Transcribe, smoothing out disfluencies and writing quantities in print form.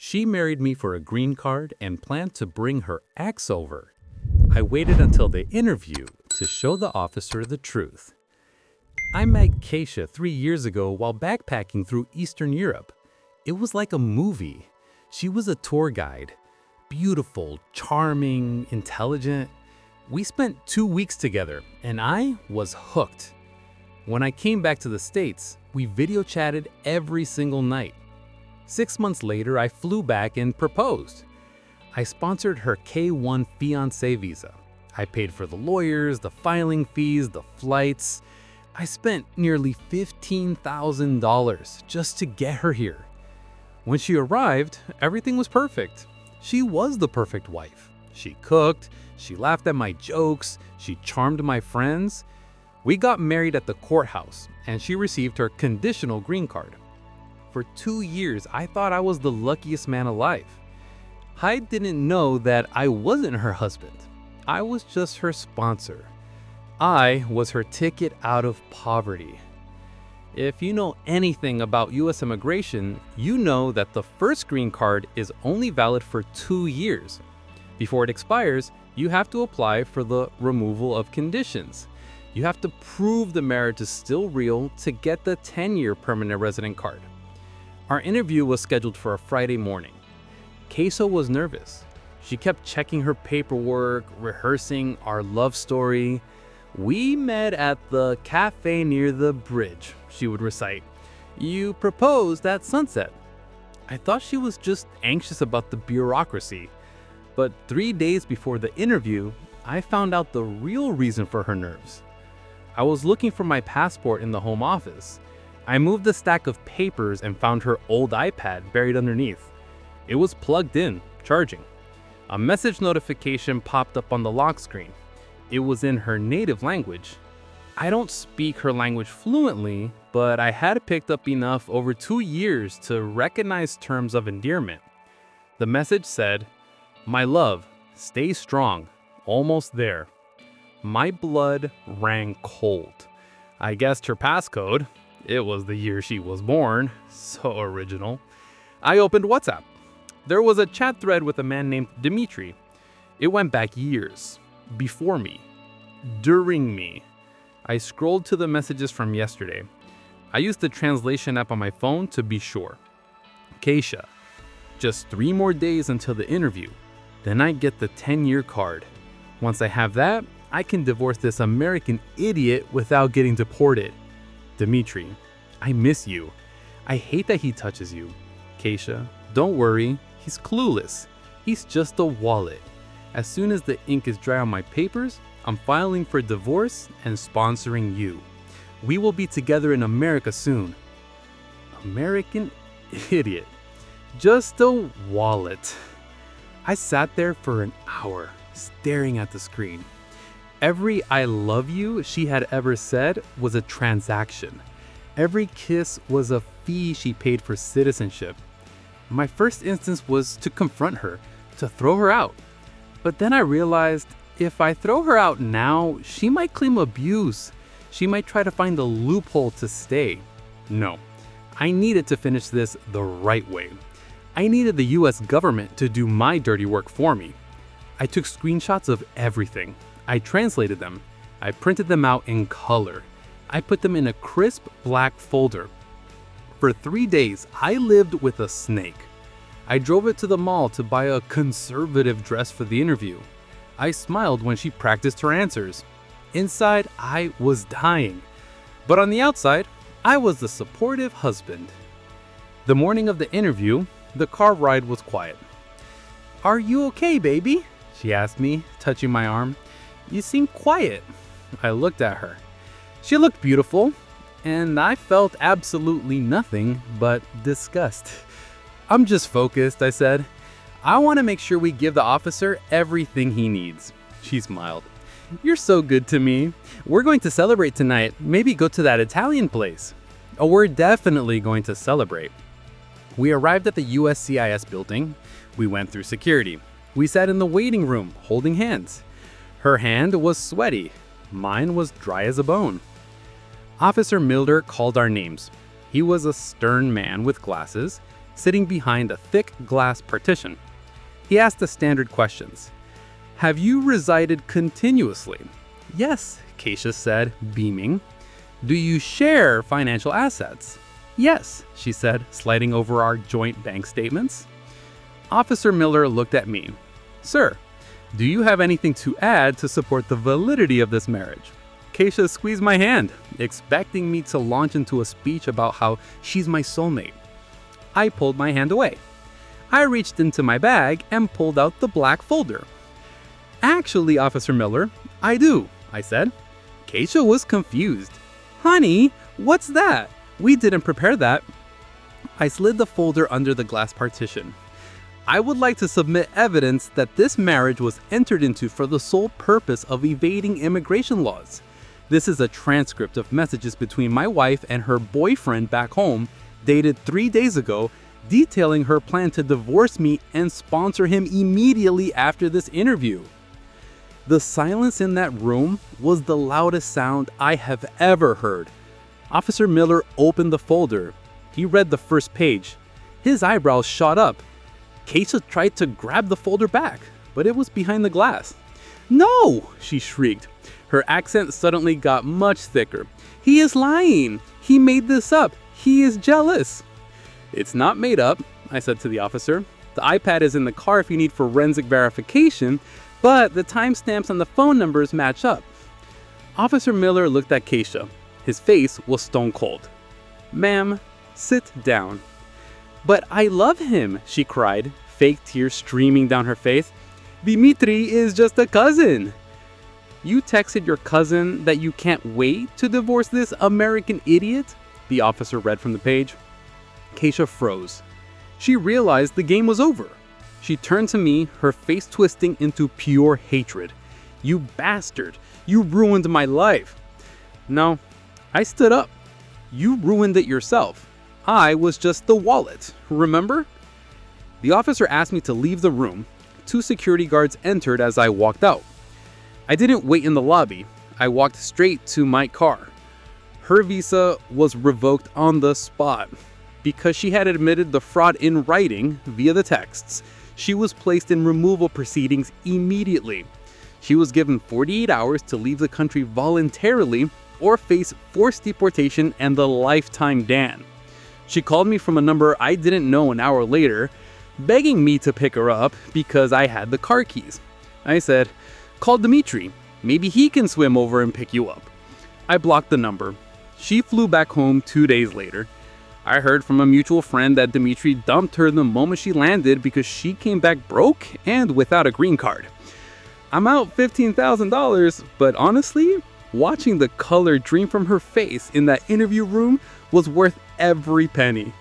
She married me for a green card and planned to bring her ex over. I waited until the interview to show the officer the truth. I met Keisha 3 years ago while backpacking through Eastern Europe. It was like a movie. She was a tour guide. Beautiful, charming, intelligent. We spent 2 weeks together and I was hooked. When I came back to the States, we video chatted every single night. 6 months later, I flew back and proposed. I sponsored her K-1 fiancé visa. I paid for the lawyers, the filing fees, the flights. I spent nearly $15,000 just to get her here. When she arrived, everything was perfect. She was the perfect wife. She cooked, she laughed at my jokes, she charmed my friends. We got married at the courthouse, and she received her conditional green card. For 2 years, I thought I was the luckiest man alive. I didn't know that I wasn't her husband. I was just her sponsor. I was her ticket out of poverty. If you know anything about US immigration, you know that the first green card is only valid for 2 years. Before it expires, you have to apply for the removal of conditions. You have to prove the marriage is still real to get the 10-year permanent resident card. Our interview was scheduled for a Friday morning. Keisha was nervous. She kept checking her paperwork, rehearsing our love story. "We met at the cafe near the bridge," she would recite. "You proposed at sunset." I thought she was just anxious about the bureaucracy. But 3 days before the interview, I found out the real reason for her nerves. I was looking for my passport in the home office. I moved a stack of papers and found her old iPad buried underneath. It was plugged in, charging. A message notification popped up on the lock screen. It was in her native language. I don't speak her language fluently, but I had picked up enough over 2 years to recognize terms of endearment. The message said, "My love, stay strong, almost there." My blood ran cold. I guessed her passcode. It was the year she was born. So original. I opened WhatsApp. There was a chat thread with a man named Dimitri. It went back years. Before me. During me. I scrolled to the messages from yesterday. I used the translation app on my phone to be sure. Keisha, just 3 more days until the interview. Then I get the 10-year card. Once I have that, I can divorce this American idiot without getting deported. Dimitri, I miss you. I hate that he touches you. Keisha, don't worry, he's clueless. He's just a wallet. As soon as the ink is dry on my papers, I'm filing for divorce and sponsoring you. We will be together in America soon. American idiot. Just a wallet. I sat there for an hour, staring at the screen. Every "I love you" she had ever said was a transaction. Every kiss was a fee she paid for citizenship. My first instinct was to confront her, to throw her out. But then I realized if I throw her out now, she might claim abuse. She might try to find a loophole to stay. No, I needed to finish this the right way. I needed the US government to do my dirty work for me. I took screenshots of everything. I translated them. I printed them out in color. I put them in a crisp black folder. For 3 days, I lived with a snake. I drove it to the mall to buy a conservative dress for the interview. I smiled when she practiced her answers. Inside, I was dying. But on the outside, I was the supportive husband. The morning of the interview, the car ride was quiet. "Are you okay, baby?" she asked me, touching my arm. "You seem quiet." I looked at her. She looked beautiful, and I felt absolutely nothing but disgust. "I'm just focused," I said. "I want to make sure we give the officer everything he needs." She smiled. "You're so good to me. We're going to celebrate tonight. Maybe go to that Italian place." "Oh, we're definitely going to celebrate." We arrived at the USCIS building. We went through security. We sat in the waiting room, holding hands. Her hand was sweaty. Mine was dry as a bone. Officer Milder called our names. He was a stern man with glasses, sitting behind a thick glass partition. He asked the standard questions. "Have you resided continuously?" "Yes," Keisha said, beaming. "Do you share financial assets?" "Yes," she said, sliding over our joint bank statements. Officer Miller looked at me. "Sir, do you have anything to add to support the validity of this marriage?" Keisha squeezed my hand, expecting me to launch into a speech about how she's my soulmate. I pulled my hand away. I reached into my bag and pulled out the black folder. "Actually, Officer Miller, I do," I said. Keisha was confused. "Honey, what's that? We didn't prepare that." I slid the folder under the glass partition. "I would like to submit evidence that this marriage was entered into for the sole purpose of evading immigration laws. This is a transcript of messages between my wife and her boyfriend back home, dated 3 days ago, detailing her plan to divorce me and sponsor him immediately after this interview." The silence in that room was the loudest sound I have ever heard. Officer Miller opened the folder. He read the first page. His eyebrows shot up. Keisha tried to grab the folder back, but it was behind the glass. "No!" she shrieked. Her accent suddenly got much thicker. "He is lying! He made this up! He is jealous!" "It's not made up," I said to the officer. "The iPad is in the car if you need forensic verification, but the timestamps and the phone numbers match up." Officer Miller looked at Keisha. His face was stone cold. "Ma'am, sit down." "But I love him," she cried, fake tears streaming down her face. "Dimitri is just a cousin." "You texted your cousin that you can't wait to divorce this American idiot?" the officer read from the page. Keisha froze. She realized the game was over. She turned to me, her face twisting into pure hatred. "You bastard! You ruined my life!" "No," I stood up. "You ruined it yourself. I was just the wallet, remember?" The officer asked me to leave the room. 2 security guards entered as I walked out. I didn't wait in the lobby. I walked straight to my car. Her visa was revoked on the spot. Because she had admitted the fraud in writing via the texts, she was placed in removal proceedings immediately. She was given 48 hours to leave the country voluntarily or face forced deportation and the lifetime ban. She called me from a number I didn't know an hour later, begging me to pick her up because I had the car keys. I said, "Call Dimitri. Maybe he can swim over and pick you up." I blocked the number. She flew back home 2 days later. I heard from a mutual friend that Dimitri dumped her the moment she landed because she came back broke and without a green card. I'm out $15,000, but honestly, watching the color drain from her face in that interview room was worth every penny.